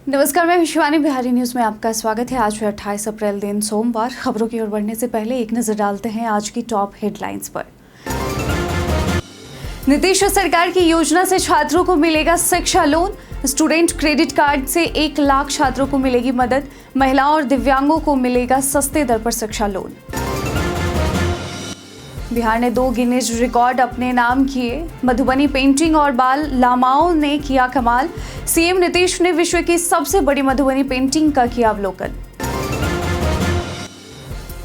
नमस्कार, मैं शिवानी बिहारी न्यूज में आपका स्वागत है। आज है 28 अप्रैल दिन सोमवार। खबरों की ओर बढ़ने से पहले एक नजर डालते हैं आज की टॉप हेडलाइंस पर। नीतीश सरकार की योजना से छात्रों को मिलेगा शिक्षा लोन। स्टूडेंट क्रेडिट कार्ड से 1 लाख छात्रों को मिलेगी मदद। महिलाओं और दिव्यांगों को मिलेगा सस्ते दर पर शिक्षा लोन। बिहार ने 2 गिनीज रिकॉर्ड अपने नाम किए। मधुबनी पेंटिंग और बाल लामाओं ने किया कमाल। सीएम नीतीश ने विश्व की सबसे बड़ी मधुबनी पेंटिंग का किया अवलोकन।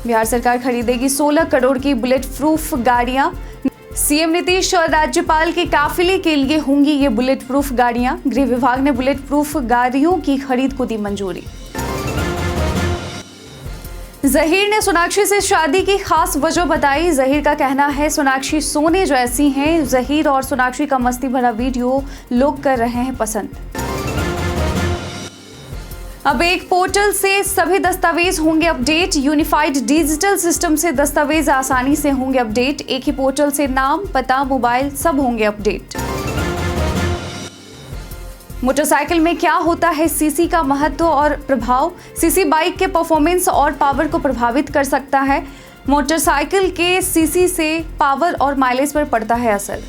बिहार सरकार खरीदेगी 16 करोड़ की बुलेट प्रूफ गाड़ियां। सीएम नीतीश और राज्यपाल के काफिले के लिए होंगी ये बुलेट प्रूफ गाड़ियां। गृह विभाग ने बुलेट प्रूफ गाड़ियों की खरीद को दी मंजूरी। जहीर ने सोनाक्षी से शादी की खास वजह बताई। जहीर का कहना है सोनाक्षी सोने जैसी हैं। जहीर और सोनाक्षी का मस्ती भरा वीडियो लोग कर रहे हैं पसंद। अब एक पोर्टल से सभी दस्तावेज होंगे अपडेट। यूनिफाइड डिजिटल सिस्टम से दस्तावेज आसानी से होंगे अपडेट। एक ही पोर्टल से नाम, पता, मोबाइल सब होंगे अपडेट। मोटरसाइकिल में क्या होता है सीसी का महत्व और प्रभाव। सीसी बाइक के परफॉर्मेंस और पावर को प्रभावित कर सकता है। मोटरसाइकिल के सीसी से पावर और माइलेज पर पड़ता है असर।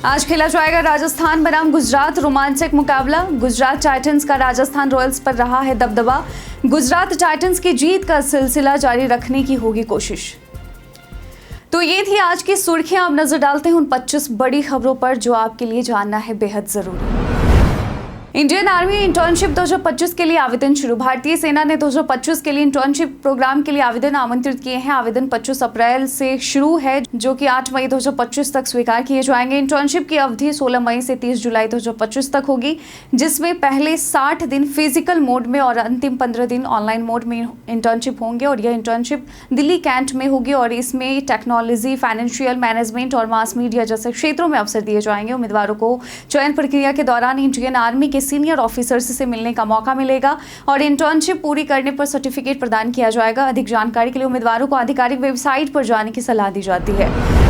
आज खेला जाएगा राजस्थान बनाम गुजरात रोमांचक मुकाबला। गुजरात टाइटंस का राजस्थान रॉयल्स पर रहा है दबदबा। गुजरात टाइटंस की जीत का सिलसिला जारी रखने की होगी कोशिश। तो ये थी आज की सुर्खियां। अब नजर डालते हैं उन 25 बड़ी खबरों पर जो आपके लिए जानना है बेहद जरूरी। इंडियन आर्मी इंटर्नशिप 2025 के लिए आवेदन शुरू। भारतीय सेना ने 2025 के लिए इंटर्नशिप प्रोग्राम के लिए आवेदन आमंत्रित किए हैं। आवेदन 25 अप्रैल से शुरू है जो कि 8 मई 2025 तक स्वीकार किए जाएंगे। इंटर्नशिप की अवधि 16 मई से 30 जुलाई 2025 तक होगी, जिसमें पहले 60 दिन फिजिकल मोड में और अंतिम 15 दिन ऑनलाइन मोड में इंटर्नशिप होंगे। और यह इंटर्नशिप दिल्ली कैंट में होगी और इसमें टेक्नोलॉजी, फाइनेंशियल मैनेजमेंट और मास मीडिया जैसे क्षेत्रों में अवसर दिए जाएंगे। उम्मीदवारों को चयन प्रक्रिया के दौरान इंडियन आर्मी के सीनियर ऑफिसर्स से मिलने का मौका मिलेगा और इंटर्नशिप पूरी करने पर सर्टिफिकेट प्रदान किया जाएगा। अधिक जानकारी के लिए उम्मीदवारों को आधिकारिक वेबसाइट पर जाने की सलाह दी जाती है।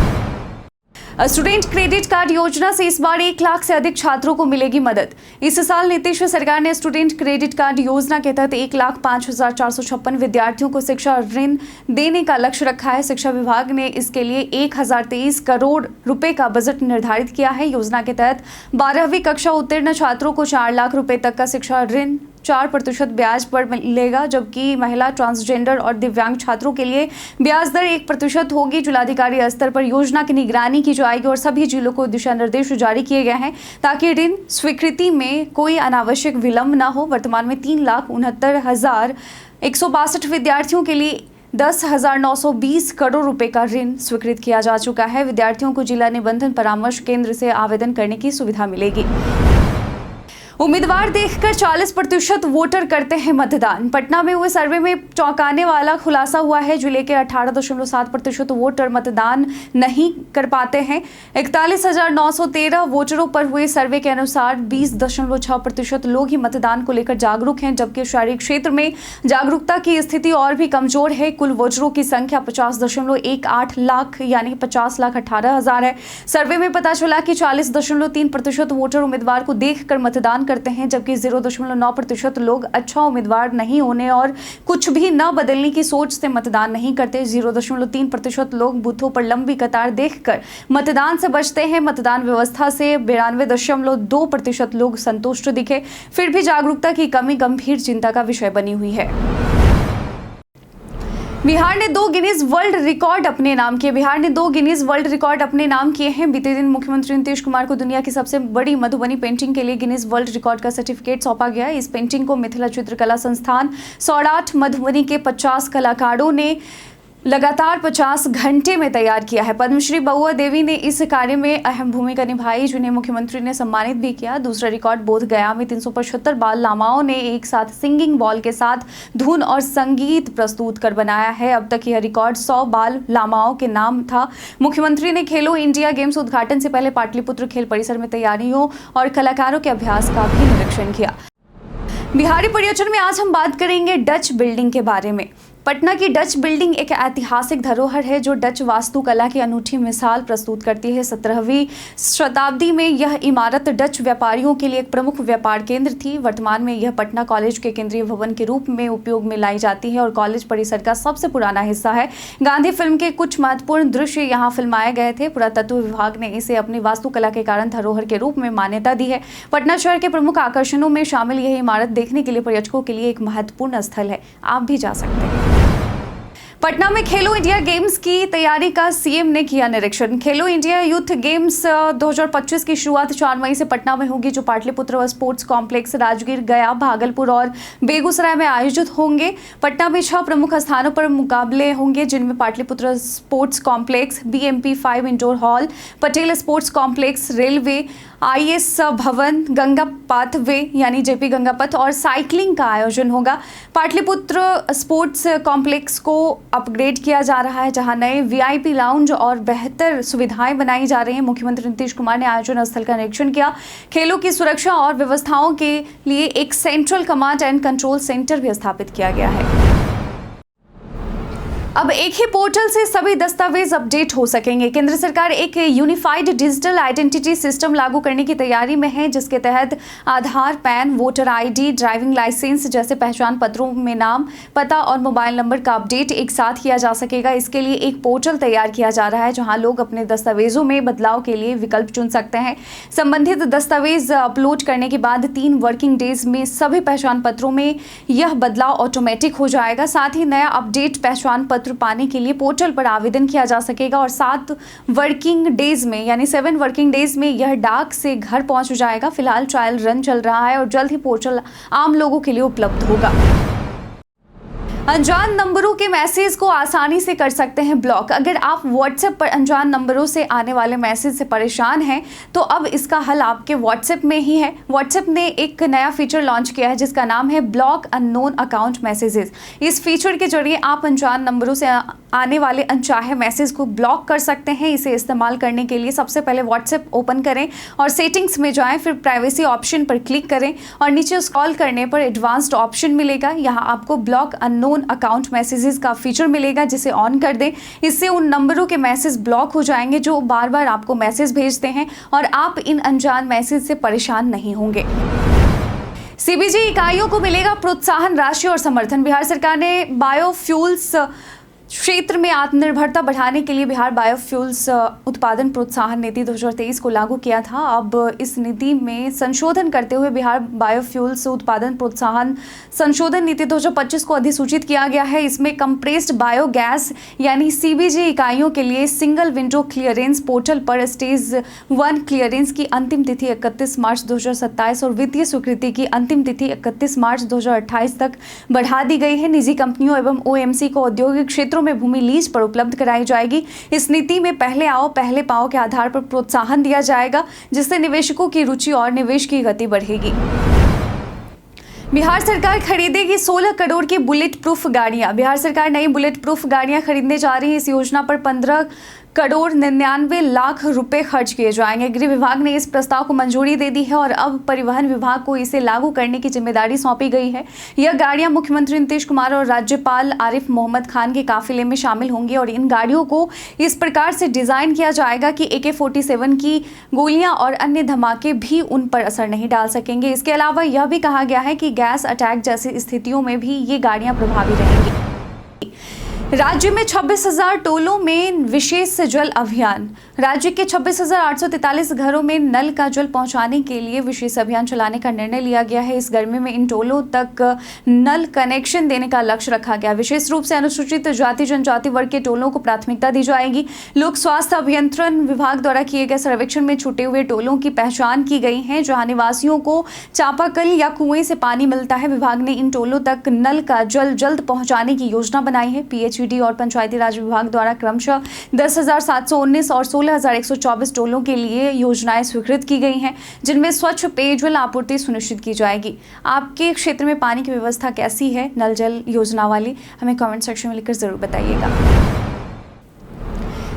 स्टूडेंट क्रेडिट कार्ड योजना से इस बार 1 लाख से अधिक छात्रों को मिलेगी मदद। इस साल नीतीश सरकार ने स्टूडेंट क्रेडिट कार्ड योजना के तहत 1,05,456 विद्यार्थियों को शिक्षा ऋण देने का लक्ष्य रखा है। शिक्षा विभाग ने इसके लिए 1,023 करोड़ रुपए का बजट निर्धारित किया है। योजना के तहत 12वीं कक्षा उत्तीर्ण छात्रों को 4 लाख रुपए तक का शिक्षा ऋण 4% ब्याज पर मिलेगा, जबकि महिला, ट्रांसजेंडर और दिव्यांग छात्रों के लिए ब्याज दर 1% होगी। जिलाधिकारी स्तर पर योजना की निगरानी की जाएगी और सभी जिलों को दिशा निर्देश जारी किए गए हैं ताकि ऋण स्वीकृति में कोई अनावश्यक विलंब न हो। वर्तमान में 3,69,162 विद्यार्थियों के लिए 10,920 करोड़ रुपए का ऋण स्वीकृत किया जा चुका है। विद्यार्थियों को जिला निबंधन परामर्श केंद्र से आवेदन करने की सुविधा मिलेगी। उम्मीदवार देखकर 40% वोटर करते हैं मतदान। पटना में हुए सर्वे में चौंकाने वाला खुलासा हुआ है। जिले के 18.7% वोटर मतदान नहीं कर पाते हैं। 41,913 वोटरों पर हुए सर्वे के अनुसार 20.6% लोग ही मतदान को लेकर जागरूक हैं, जबकि शहरी क्षेत्र में जागरूकता की स्थिति और भी कमजोर है। कुल वोटरों की संख्या 50.18 लाख यानी 50,18,000 है। सर्वे में पता चला कि 40.3% वोटर उम्मीदवार को देखकर मतदान करते हैं, जबकि 0.9% लोग अच्छा उम्मीदवार नहीं होने और कुछ भी न बदलने की सोच से मतदान नहीं करते। 0.3% लोग बूथों पर लंबी कतार देखकर मतदान से बचते हैं। मतदान व्यवस्था से 92.2% लोग संतुष्ट दिखे। फिर भी जागरूकता की कमी गंभीर चिंता का विषय बनी हुई है। बिहार ने 2 गिनीज वर्ल्ड रिकॉर्ड अपने नाम किए। बिहार ने 2 गिनीज वर्ल्ड रिकॉर्ड अपने नाम किए हैं। बीते दिन मुख्यमंत्री नीतीश कुमार को दुनिया की सबसे बड़ी मधुबनी पेंटिंग के लिए गिनीज वर्ल्ड रिकॉर्ड का सर्टिफिकेट सौंपा गया। इस पेंटिंग को मिथिला चित्रकला संस्थान सौराठ मधुबनी के 50 कलाकारों ने लगातार 50 घंटे में तैयार किया है। पद्मश्री बहुआ देवी ने इस कार्य में अहम भूमिका निभाई, जिन्हें मुख्यमंत्री ने सम्मानित भी किया। दूसरा रिकॉर्ड बोध गया में 375 बाल लामाओं ने एक साथ सिंगिंग बॉल के साथ धुन और संगीत प्रस्तुत कर बनाया है। अब तक यह रिकॉर्ड 100 बाल लामाओं के नाम था। मुख्यमंत्री ने खेलो इंडिया गेम्स उद्घाटन से पहले पाटलिपुत्र खेल परिसर में तैयारियों और कलाकारों के अभ्यास का भी निरीक्षण किया। बिहारी पर्यटन में आज हम बात करेंगे डच बिल्डिंग के बारे में। पटना की डच बिल्डिंग एक ऐतिहासिक धरोहर है जो डच वास्तुकला की अनूठी मिसाल प्रस्तुत करती है। 17वीं शताब्दी में यह इमारत डच व्यापारियों के लिए एक प्रमुख व्यापार केंद्र थी। वर्तमान में यह पटना कॉलेज के केंद्रीय भवन के रूप में उपयोग में लाई जाती है और कॉलेज परिसर का सबसे पुराना हिस्सा है। गांधी फिल्म के कुछ महत्वपूर्ण दृश्य यहाँ फिल्माए गए थे। पुरातत्व विभाग ने इसे अपनी वास्तुकला के कारण धरोहर के रूप में मान्यता दी है। पटना शहर के प्रमुख आकर्षणों में शामिल यह इमारत देखने के लिए पर्यटकों के लिए एक महत्वपूर्ण स्थल है। आप भी जा सकते हैं। पटना में खेलो इंडिया गेम्स की तैयारी का सीएम ने किया निरीक्षण। खेलो इंडिया यूथ गेम्स 2025 की शुरुआत 4 मई से पटना में होगी, जो पाटलिपुत्र स्पोर्ट्स कॉम्प्लेक्स, राजगीर, गया, भागलपुर और बेगूसराय में आयोजित होंगे। पटना में 6 प्रमुख स्थानों पर मुकाबले होंगे, जिनमें Pataliputra sports complex, BMP 5 indoor hall, Patel sports complex, railway, IS भवन, गंगा पाथवे यानी JP गंगा पथ और साइकिलिंग का आयोजन होगा। पाटलिपुत्र स्पोर्ट्स कॉम्प्लेक्स को अपग्रेड किया जा रहा है, जहां नए VIP लाउंज और बेहतर सुविधाएं बनाई जा रही हैं। मुख्यमंत्री नीतीश कुमार ने आयोजन स्थल का निरीक्षण किया। खेलों की सुरक्षा और व्यवस्थाओं के लिए एक central command and control centre भी स्थापित किया गया है। अब एक ही पोर्टल से सभी दस्तावेज अपडेट हो सकेंगे। केंद्र सरकार एक यूनिफाइड डिजिटल आइडेंटिटी सिस्टम लागू करने की तैयारी में है, जिसके तहत Aadhaar, PAN, voter ID, driving licence जैसे पहचान पत्रों में नाम, पता और मोबाइल नंबर का अपडेट एक साथ किया जा सकेगा। इसके लिए एक पोर्टल तैयार किया जा रहा है, जहां लोग अपने दस्तावेजों में बदलाव के लिए विकल्प चुन सकते हैं। संबंधित दस्तावेज अपलोड करने के बाद 3 वर्किंग डेज में सभी पहचान पत्रों में यह बदलाव ऑटोमेटिक हो जाएगा। साथ ही नया अपडेट पहचान पत्र पाने के लिए पोर्टल पर आवेदन किया जा सकेगा और 7 वर्किंग डेज में यानी 7 वर्किंग डेज में यह डाक से घर पहुंच जाएगा। फिलहाल ट्रायल रन चल रहा है और जल्द ही पोर्टल आम लोगों के लिए उपलब्ध होगा। अनजान नंबरों के मैसेज को आसानी से कर सकते हैं ब्लॉक। अगर आप व्हाट्सएप पर अनजान नंबरों से आने वाले मैसेज से परेशान हैं, तो अब इसका हल आपके व्हाट्सएप में ही है। व्हाट्सएप ने एक नया फीचर लॉन्च किया है, जिसका नाम है ब्लॉक अननोन अकाउंट मैसेजेस। इस फीचर के जरिए आप अनजान नंबरों से आने वाले अनचाहे मैसेज को ब्लॉक कर सकते हैं। इसे इस्तेमाल करने के लिए सबसे पहले व्हाट्सएप ओपन करें और सेटिंग्स में जाएं, फिर प्राइवेसी ऑप्शन पर क्लिक करें और नीचे स्क्रॉल करने पर एडवांस्ड ऑप्शन मिलेगा। यहाँ आपको ब्लॉक अननोन अकाउंट मैसेजेस का फीचर मिलेगा, जिसे ऑन कर दें। इससे उन नंबरों के मैसेज ब्लॉक हो जाएंगे जो बार बार आपको मैसेज भेजते हैं और आप इन अनजान मैसेज से परेशान नहीं होंगे। CBG इकाइयों को मिलेगा प्रोत्साहन राशि और समर्थन। बिहार सरकार ने बायोफ्यूल्स क्षेत्र में आत्मनिर्भरता बढ़ाने के लिए बिहार बायोफ्यूल्स उत्पादन प्रोत्साहन नीति 2023 को लागू किया था। अब इस नीति में संशोधन करते हुए बिहार बायोफ्यूल्स उत्पादन प्रोत्साहन संशोधन नीति 2025 को अधिसूचित किया गया है। इसमें कंप्रेस्ड बायोगैस यानी CBG इकाइयों के लिए सिंगल विंडो क्लियरेंस पोर्टल पर स्टेज 1 क्लियरेंस की अंतिम तिथि 31 मार्च 2027 और वित्तीय स्वीकृति की अंतिम तिथि 31 मार्च 2028 तक बढ़ा दी गई है। निजी कंपनियों एवं OMC को औद्योगिक क्षेत्रों में भूमि लीज पर उपलब्ध कराई जाएगी। इस नीति में पहले आओ पहले पाओ के आधार पर प्रोत्साहन दिया जाएगा, जिससे निवेशकों की रुचि और निवेश की गति बढ़ेगी। बिहार सरकार खरीदेगी 16 करोड़ की बुलेट प्रूफ गाड़ियां। बिहार सरकार नई बुलेट प्रूफ गाड़ियां खरीदने जा रही है। इस योजना पर 15 करोड़ 99 लाख रुपए खर्च किए जाएंगे। गृह विभाग ने इस प्रस्ताव को मंजूरी दे दी है और अब परिवहन विभाग को इसे लागू करने की जिम्मेदारी सौंपी गई है। यह गाड़ियां मुख्यमंत्री नीतीश कुमार और राज्यपाल आरिफ मोहम्मद खान के काफिले में शामिल होंगी और इन गाड़ियों को इस प्रकार से डिजाइन किया जाएगा कि AK-47 की गोलियां और अन्य धमाके भी उन पर असर नहीं डाल सकेंगे। इसके अलावा यह भी कहा गया है कि गैस अटैक जैसी स्थितियों में भी ये गाड़ियां प्रभावी रहेंगी। राज्य में 26,000 टोलों में विशेष जल अभियान। राज्य के 26,843 घरों में नल का जल पहुंचाने के लिए विशेष अभियान चलाने का निर्णय लिया गया है। इस गर्मी में इन टोलों तक नल कनेक्शन देने का लक्ष्य रखा गया। विशेष रूप से अनुसूचित जाति जनजाति वर्ग के टोलों को प्राथमिकता दी जाएगी। लोक स्वास्थ्य अभियंत्रण विभाग द्वारा किए गए सर्वेक्षण में छूटे हुए टोलों की पहचान की गई है, जहां निवासियों को चापाकल या कुएं से पानी मिलता है। विभाग ने इन टोलों तक नल का जल जल्द पहुंचाने की योजना बनाई है। PHED और पंचायती राज विभाग द्वारा क्रमशः 10,719 और 16,124 टोलों के लिए योजनाएं स्वीकृत की गई हैं, जिनमें स्वच्छ पेयजल आपूर्ति सुनिश्चित की जाएगी। आपके क्षेत्र में पानी की व्यवस्था कैसी है नल जल योजना वाली, हमें कमेंट सेक्शन में लिखकर जरूर बताइएगा।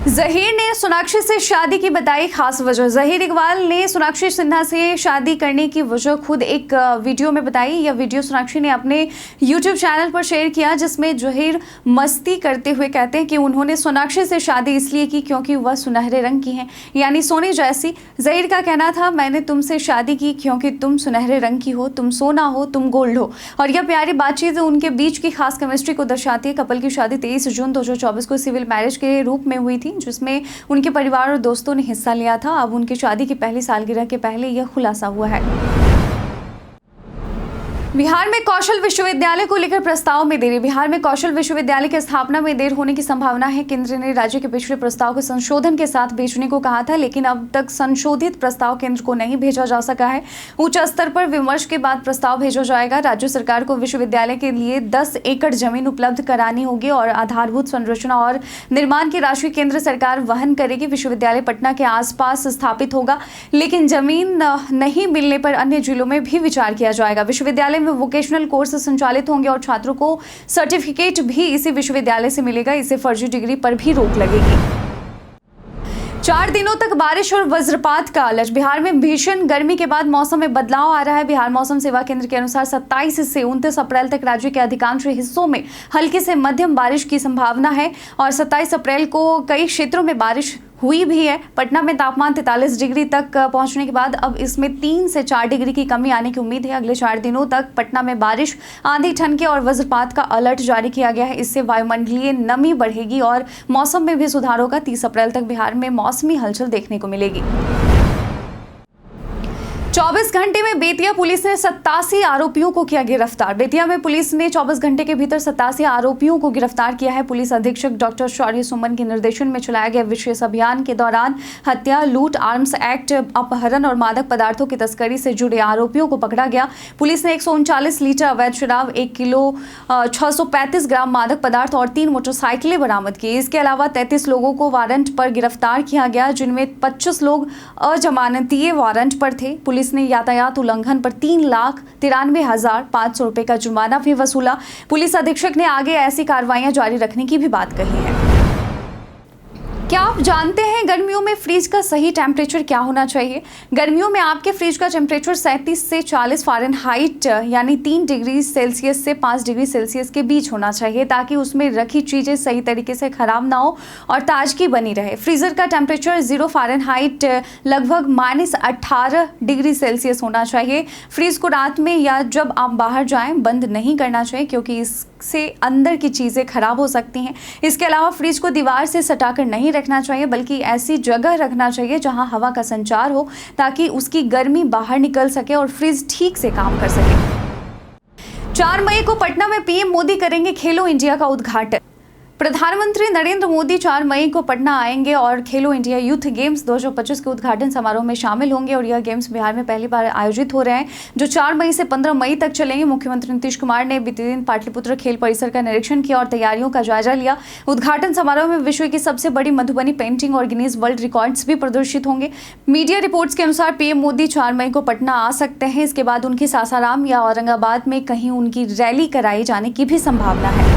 जहीर ने सोनाक्षी से शादी की बताई खास वजह। जहीर इकबाल ने सोनाक्षी सिन्हा से शादी करने की वजह खुद एक वीडियो में बताई। यह वीडियो सोनाक्षी ने अपने YouTube चैनल पर शेयर किया, जिसमें जहीर मस्ती करते हुए कहते हैं कि उन्होंने सोनाक्षी से शादी इसलिए की क्योंकि वह सुनहरे रंग की हैं, यानी सोने जैसी। जहीर का कहना था, मैंने तुमसे शादी की क्योंकि तुम सुनहरे रंग की हो, तुम सोना हो, तुम गोल्ड हो। और यह प्यारी बातचीत उनके बीच की खास केमिस्ट्री को दर्शाती है। कपल की शादी 23 जून 2024 को सिविल मैरिज के रूप में हुई थी, जिसमें उनके परिवार और दोस्तों ने हिस्सा लिया था। अब उनकी शादी की पहली सालगिरह के पहले यह खुलासा हुआ है। बिहार में कौशल विश्वविद्यालय को लेकर प्रस्ताव में देरी। बिहार में कौशल विश्वविद्यालय की स्थापना में देर होने की संभावना है। केंद्र ने राज्य के पिछले प्रस्ताव को संशोधन के साथ भेजने को कहा था, लेकिन अब तक संशोधित प्रस्ताव केंद्र को नहीं भेजा जा सका है। उच्च स्तर पर विमर्श के बाद प्रस्ताव भेजा जाएगा। राज्य सरकार को विश्वविद्यालय के लिए 10 एकड़ जमीन उपलब्ध करानी होगी और आधारभूत संरचना और निर्माण की राशि केंद्र सरकार वहन करेगी। विश्वविद्यालय पटना के आसपास स्थापित होगा, लेकिन जमीन नहीं मिलने पर अन्य जिलों में भी विचार किया जाएगा। विश्वविद्यालय में वोकेशनल कोर्स संचालित होंगे और छात्रों को सर्टिफिकेट भी इसी विश्वविद्यालय से मिलेगा। इससे फर्जी डिग्री पर भी रोक लगेगी। 4 दिनों तक बारिश और वज्रपात का अलर्ट। बिहार में भीषण गर्मी के बाद मौसम में बदलाव आ रहा है। बिहार मौसम सेवा केंद्र के अनुसार 27 से 29 अप्रैल तक राज्य के अधिकांश हिस्सों में हल्की से मध्यम बारिश की संभावना है और 27 अप्रैल को कई क्षेत्रों में बारिश हुई भी है। पटना में तापमान 43 डिग्री तक पहुंचने के बाद अब इसमें 3 से 4 डिग्री की कमी आने की उम्मीद है। अगले 4 दिनों तक पटना में बारिश, आंधी, ठनके और वज्रपात का अलर्ट जारी किया गया है। इससे वायुमंडलीय नमी बढ़ेगी और मौसम में भी सुधार होगा। 30 अप्रैल तक बिहार में मौसमी हलचल देखने को मिलेगी। 24 घंटे में बेतिया पुलिस ने 87 आरोपियों को किया गिरफ्तार। बेतिया में पुलिस ने 24 घंटे के भीतर 87 आरोपियों को गिरफ्तार किया है। पुलिस अधीक्षक डॉक्टर शौर्य सुमन के निर्देशन में चलाया गया विशेष अभियान के दौरान हत्या, लूट, आर्म्स एक्ट, अपहरण और मादक पदार्थों की तस्करी से जुड़े आरोपियों को पकड़ा गया। पुलिस ने 139 लीटर अवैध शराब, 1 किलो 635 ग्राम मादक पदार्थ और 3 मोटरसाइकिलें बरामद की। इसके अलावा 33 लोगों को वारंट पर गिरफ्तार किया गया, जिनमें 25 लोग अजमानतीय वारंट पर थे। पुलिस ने यातायात उल्लंघन पर 3,93,500 रुपए का जुर्माना भी वसूला। पुलिस अधीक्षक ने आगे ऐसी कार्रवाइयां जारी रखने की भी बात कही है। क्या आप जानते हैं गर्मियों में फ्रिज का सही टेम्परेचर क्या होना चाहिए? गर्मियों में आपके फ्रिज का टेम्परेचर 37 से 40 फ़ारेनहाइट यानी 3 डिग्री सेल्सियस से 5 डिग्री सेल्सियस के बीच होना चाहिए, ताकि उसमें रखी चीज़ें सही तरीके से खराब ना हो और ताजगी बनी रहे। फ्रीज़र का टेम्परेचर 0 फ़ारेनहाइट लगभग -18 डिग्री सेल्सियस होना चाहिए। फ्रिज को रात में या जब आप बाहर जाएं बंद नहीं करना चाहिए, क्योंकि इससे अंदर की चीज़ें खराब हो सकती हैं। इसके अलावा फ्रिज को दीवार से सटाकर नहीं रखना चाहिए, बल्कि ऐसी जगह रखना चाहिए जहां हवा का संचार हो, ताकि उसकी गर्मी बाहर निकल सके और फ्रिज ठीक से काम कर सके। 4 मई को पटना में पीएम मोदी करेंगे खेलो इंडिया का उद्घाटन। प्रधानमंत्री नरेंद्र मोदी 4 मई को पटना आएंगे और खेलो इंडिया यूथ गेम्स 2025 के उद्घाटन समारोह में शामिल होंगे। और यह गेम्स बिहार में पहली बार आयोजित हो रहे हैं, जो 4 मई से 15 मई तक चलेंगे। मुख्यमंत्री नीतीश कुमार ने बीते दिन पाटलिपुत्र खेल परिसर का निरीक्षण किया और तैयारियों का जायजा लिया। उद्घाटन समारोह में विश्व की सबसे बड़ी मधुबनी पेंटिंग और गिनीज वर्ल्ड रिकॉर्ड्स भी प्रदर्शित होंगे। मीडिया रिपोर्ट्स के अनुसार पीएम मोदी 4 मई को पटना आ सकते हैं। इसके बाद उनकी सासाराम या औरंगाबाद में कहीं उनकी रैली कराई जाने की भी संभावना है।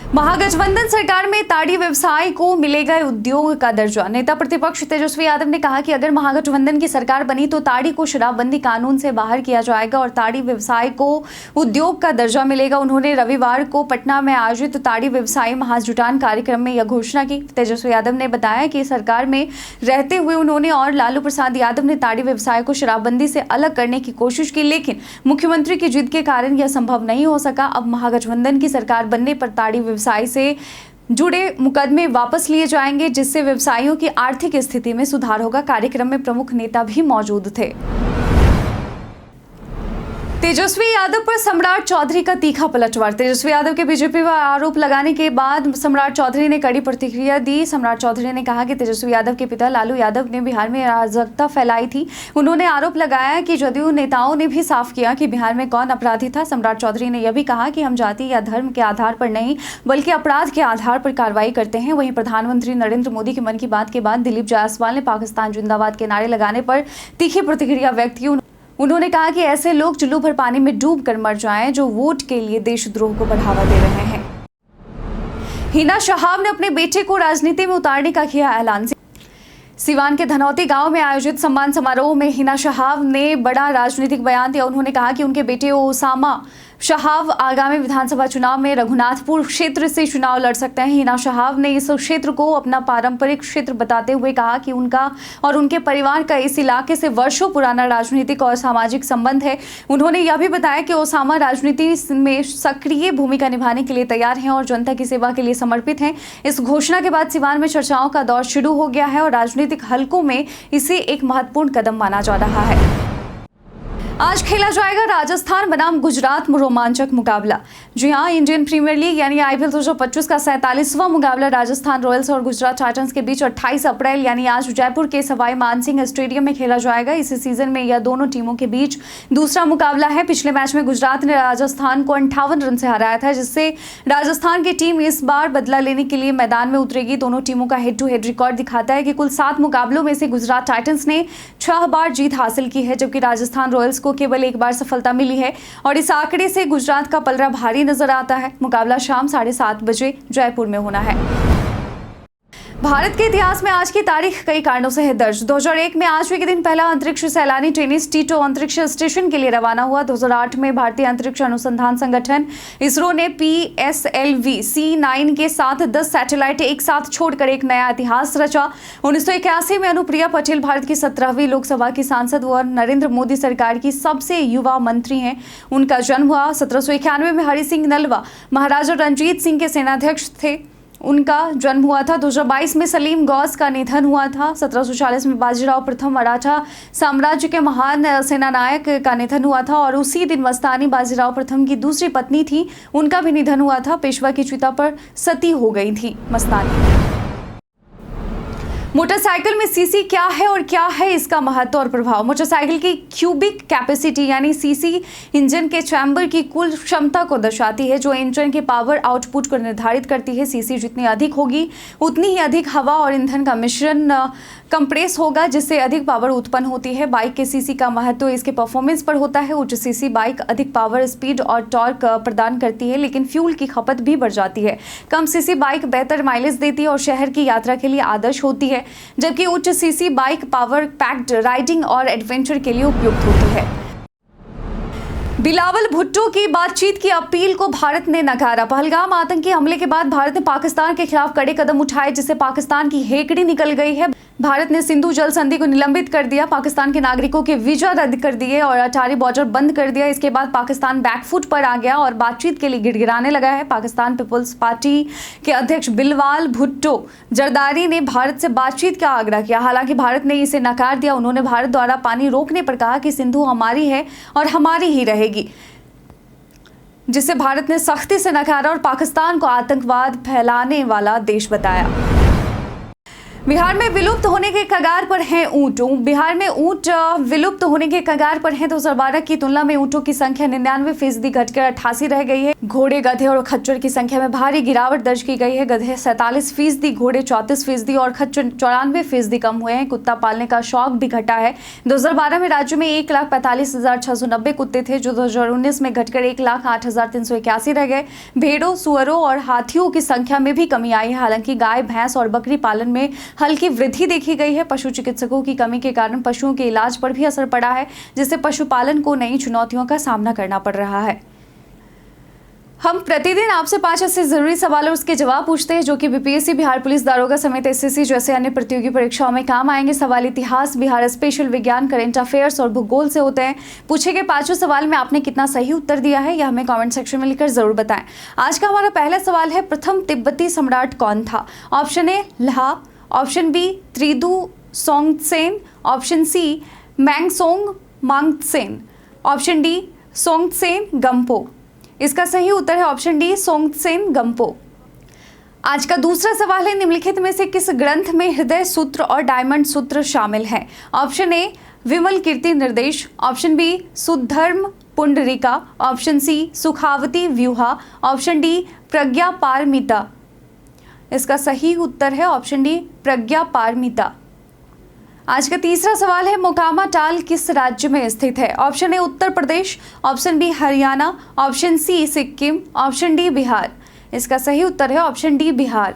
महागठबंधन सरकार में ताड़ी व्यवसाय को मिलेगा उद्योग का दर्जा। नेता प्रतिपक्ष तेजस्वी यादव ने कहा कि अगर महागठबंधन की सरकार बनी तो ताड़ी को शराबबंदी कानून से बाहर किया जाएगा और ताड़ी व्यवसाय को उद्योग का दर्जा मिलेगा। उन्होंने रविवार को पटना में आयोजित ताड़ी व्यवसायी महाजुटान कार्यक्रम में यह घोषणा की। तेजस्वी यादव ने बताया कि सरकार में रहते हुए उन्होंने और लालू प्रसाद यादव ने ताड़ी व्यवसाय को शराबबंदी से अलग करने की कोशिश की, लेकिन मुख्यमंत्री की जिद के कारण यह संभव नहीं हो सका। अब महागठबंधन की सरकार बनने पर ताड़ी व्यवसाय से जुड़े मुकदमे वापस लिए जाएंगे, जिससे व्यवसायियों की आर्थिक स्थिति में सुधार होगा। कार्यक्रम में प्रमुख नेता भी मौजूद थे। तेजस्वी यादव पर सम्राट चौधरी का तीखा पलटवार। तेजस्वी यादव के बीजेपी पर आरोप लगाने के बाद सम्राट चौधरी ने कड़ी प्रतिक्रिया दी। सम्राट चौधरी ने कहा कि तेजस्वी यादव के पिता लालू यादव ने बिहार में अराजकता फैलाई थी। उन्होंने आरोप लगाया कि जदयू नेताओं ने भी साफ किया कि बिहार में कौन अपराधी था। सम्राट चौधरी ने यह भी कहा कि हम जाति या धर्म के आधार पर नहीं, बल्कि अपराध के आधार पर कार्रवाई करते हैं। वहीं प्रधानमंत्री नरेंद्र मोदी के मन की बात के बाद दिलीप जायसवाल ने पाकिस्तान जिंदाबाद के नारे लगाने पर तीखी प्रतिक्रिया व्यक्त की। उन्होंने कहा कि ऐसे लोग चुल्लू भर पानी में डूब कर मर जाएं, जो वोट के लिए देशद्रोह को बढ़ावा दे रहे हैं। हिना शहाब ने अपने बेटे को राजनीति में उतारने का किया ऐलान। सिवान के धनौती गांव में आयोजित सम्मान समारोह में हिना शहाब ने बड़ा राजनीतिक बयान दिया। उन्होंने कहा कि उनके बेटे ओसामा शहाब आगामी विधानसभा चुनाव में रघुनाथपुर क्षेत्र से चुनाव लड़ सकते हैं। हिना शहाब ने इस क्षेत्र को अपना पारंपरिक क्षेत्र बताते हुए कहा कि उनका और उनके परिवार का इस इलाके से वर्षों पुराना राजनीतिक और सामाजिक संबंध है। उन्होंने यह भी बताया कि ओसामा राजनीति में सक्रिय भूमिका निभाने के लिए तैयार हैं और जनता की सेवा के लिए समर्पित हैं। इस घोषणा के बाद सिवान में चर्चाओं का दौर शुरू हो गया है और राजनीतिक हलकों में इसे एक महत्वपूर्ण कदम माना जा रहा है। आज खेला जाएगा राजस्थान बनाम गुजरात में रोमांचक मुकाबला। जी हां, इंडियन प्रीमियर लीग यानी आईपीएल 2025 का 47वां मुकाबला राजस्थान रॉयल्स और गुजरात टाइटंस के बीच 28 अप्रैल यानी आज जयपुर के सवाई मानसिंह स्टेडियम में खेला जाएगा। इस सीजन में यह दोनों टीमों के बीच दूसरा मुकाबला है। पिछले मैच में गुजरात ने राजस्थान को 58 रन से हराया था, जिससे राजस्थान की टीम इस बार बदला लेने के लिए मैदान में उतरेगी। दोनों टीमों का हेड टू हेड रिकॉर्ड दिखाता है कि कुल 7 मुकाबलों में से गुजरात टाइटंस ने 6 बार जीत हासिल की है, जबकि राजस्थान रॉयल्स को केवल एक बार सफलता मिली है और इस आंकड़े से गुजरात का पलड़ा भारी नजर आता है। मुकाबला शाम 7:30 बजे जयपुर में होना है। भारत के इतिहास में आज की तारीख कई कारणों से है दर्ज। 2001 में आज के दिन पहला अंतरिक्ष सैलानी टेनिस टीटो अंतरिक्ष स्टेशन के लिए रवाना हुआ। 2008 में भारतीय अंतरिक्ष अनुसंधान संगठन इसरो ने PSLV C9 के साथ 10 सैटेलाइट एक साथ छोड़कर एक नया इतिहास रचा। 1981 में अनुप्रिया पटेल भारत की 17वीं लोकसभा की सांसद व नरेंद्र मोदी सरकार की सबसे युवा मंत्री हैं। उनका जन्म हुआ। 1791 में हरि सिंह नलवा महाराजा रणजीत सिंह के सेनाध्यक्ष थे, उनका जन्म हुआ था। 2022 में सलीम गौस का निधन हुआ था। 1740 में बाजीराव प्रथम मराठा साम्राज्य के महान सेनानायक का निधन हुआ था और उसी दिन मस्तानी बाजीराव प्रथम की दूसरी पत्नी थी, उनका भी निधन हुआ था। पेशवा की चिता पर सती हो गई थी मस्तानी। मोटरसाइकिल में सीसी क्या है और क्या है इसका महत्व और प्रभाव। मोटरसाइकिल की क्यूबिक कैपेसिटी यानी सीसी इंजन के चैम्बर की कुल क्षमता को दर्शाती है, जो इंजन के पावर आउटपुट को निर्धारित करती है। सीसी जितनी अधिक होगी उतनी ही अधिक हवा और ईंधन का मिश्रण कंप्रेस होगा, जिससे अधिक पावर उत्पन्न होती है। बाइक के सीसी का महत्व इसके परफॉर्मेंस पर होता है। उच्च सीसी बाइक अधिक पावर, स्पीड और टॉर्क प्रदान करती है, लेकिन फ्यूल की खपत भी बढ़ जाती है। कम सीसी बाइक बेहतर माइलेज देती है और शहर की यात्रा के लिए आदर्श होती है, जबकि उच्च CC bike power packed riding और एडवेंचर के लिए उपयुक्त होती है। बिलावल भुट्टो की बातचीत की अपील को भारत ने नकारा। पहलगाम आतंकी हमले के बाद भारत ने पाकिस्तान के खिलाफ कड़े कदम उठाए, जिससे पाकिस्तान की हेकड़ी निकल गई है। भारत ने सिंधु जल संधि को निलंबित कर दिया, पाकिस्तान के नागरिकों के वीजा रद्द कर दिए और अटारी बॉर्डर बंद कर दिया। इसके बाद पाकिस्तान बैकफुट पर आ गया और बातचीत के लिए गिड़गिड़ाने लगा है। पाकिस्तान पीपल्स पार्टी के अध्यक्ष बिलावल भुट्टो जरदारी ने भारत से बातचीत का आग्रह किया, हालांकि भारत ने इसे नकार दिया। उन्होंने भारत द्वारा पानी रोकने पर कहा कि सिंधु हमारी है और हमारी ही रहेगी, जिसे भारत ने सख्ती से नकारा और पाकिस्तान को आतंकवाद फैलाने वाला देश बताया। बिहार में विलुप्त होने के कगार पर हैं ऊंट। बिहार में ऊंट विलुप्त होने के कगार पर हैं। 2012 की तुलना में ऊंटों की संख्या 99% घटकर 88 रह गई है। घोड़े, गधे और खच्चर की संख्या में भारी गिरावट दर्ज की गई है। गधे 47%, घोड़े 34% और खच्चर 94% कम हुए हैं। कुत्ता पालने का शौक भी घटा है। 2012 में राज्य में 1,45,690 कुत्ते थे, जो 2019 में घटकर 1,08,381 रह गए। भेड़ों, सुअरों और हाथियों की संख्या में भी कमी आई है। हालांकि गाय, भैंस और बकरी पालन में हल्की वृद्धि देखी गई है। पशु चिकित्सकों की कमी के कारण पशुओं के इलाज पर भी असर पड़ा है, जिससे पशुपालन को नई चुनौतियों का सामना करना पड़ रहा है। हम प्रतिदिन आपसे 5 ऐसे जरूरी सवाल और उसके जवाब पूछते हैं, जो कि बीपीएससी, बिहार पुलिस दारोगा समेत एसएससी जैसे अन्य प्रतियोगी परीक्षाओं में काम आएंगे। सवाल इतिहास, बिहार स्पेशल, विज्ञान, करंट अफेयर्स और भूगोल से होते हैं। पूछे गए 5 सवाल में आपने कितना सही उत्तर दिया है, यह हमें कमेंट सेक्शन में लिखकर जरूर बताएं। आज का हमारा पहला सवाल है, प्रथम तिब्बती सम्राट कौन था। Option A Lha, option B Tridu Songtsen, option C Mangsong Mangtsen, option D Songtsen Gampo. इसका सही उत्तर है ऑप्शन डी सोंगत्सेन गंपो। आज का दूसरा सवाल है, निम्नलिखित में से किस ग्रंथ में हृदय सूत्र और डायमंड सूत्र शामिल हैं। Option A Vimalakirti Nirdesha, option B Sudharma Pundarika, option C Sukhavati Vyuha, option D Prajna Paramita. इसका सही उत्तर है ऑप्शन डी प्रज्ञा पारमिता। आज का तीसरा सवाल है, मोकामा टाल किस राज्य में स्थित है। Option A Uttar Pradesh, option B Haryana, option C Sikkim, option D Bihar. इसका सही उत्तर है ऑप्शन डी बिहार।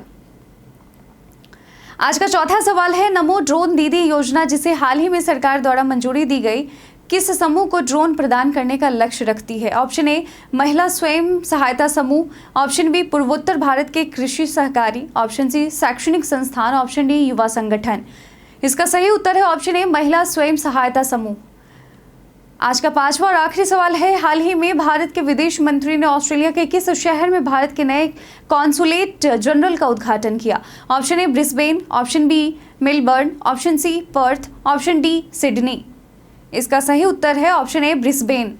आज का चौथा सवाल है, नमो ड्रोन दीदी योजना जिसे हाल ही में सरकार द्वारा मंजूरी दी गई, किस समूह को ड्रोन प्रदान करने का लक्ष्य रखती है? ऑप्शन ए महिला स्वयं सहायता समूह, ऑप्शन बी पूर्वोत्तर भारत के कृषि सहकारी, ऑप्शन सी शैक्षणिक संस्थान, ऑप्शन डी युवा संगठन। इसका सही उत्तर है ऑप्शन ए महिला स्वयं सहायता समूह। आज का पांचवा और आखिरी सवाल है, हाल ही में भारत के विदेश मंत्री ने ऑस्ट्रेलिया के किस शहर में भारत के नए कॉन्सुलेट जनरल का उद्घाटन किया? Option A Brisbane, option B Melbourne, option C Perth, option D Sydney. इसका सही उत्तर है ऑप्शन ए ब्रिस्बेन।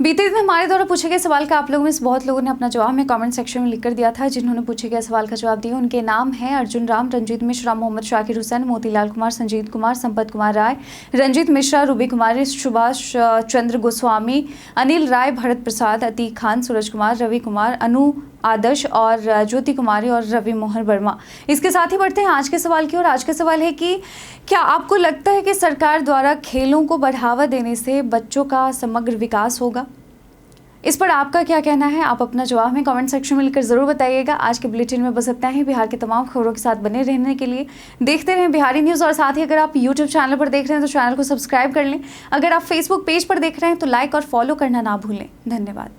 बीते दिन हमारे द्वारा पूछे गए सवाल का आप लोगों में से बहुत लोगों ने अपना जवाब हमें कमेंट सेक्शन में लिखकर दिया था। जिन्होंने पूछे गए सवाल का जवाब दिया उनके नाम हैं अर्जुन राम, रंजीत मिश्रा, मोहम्मद शाकिर हुसैन, मोतीलाल कुमार, संजीत कुमार, संपत कुमार राय, रंजीत मिश्रा, रूबी कुमारी, सुभाष चंद्र गोस्वामी, अनिल राय, भरत प्रसाद, अतीक खान, सूरज कुमार, रवि कुमार, अनु आदर्श और ज्योति कुमारी और रवि मोहन वर्मा। इसके साथ ही बढ़ते हैं आज के सवाल की ओर। आज का सवाल है कि क्या आपको लगता है कि सरकार द्वारा खेलों को बढ़ावा देने से बच्चों का समग्र विकास होगा? इस पर आपका क्या कहना है? आप अपना जवाब हमें कमेंट सेक्शन में लिखकर जरूर बताइएगा। आज के बुलेटिन में बस इतना ही। बिहार की तमाम खबरों के साथ बने रहने के लिए देखते रहें बिहारी न्यूज़। और साथ ही अगर आप यूट्यूब चैनल पर देख रहे हैं तो चैनल को सब्सक्राइब कर लें। अगर आप फेसबुक पेज पर देख रहे हैं तो लाइक और फॉलो करना ना भूलें। धन्यवाद।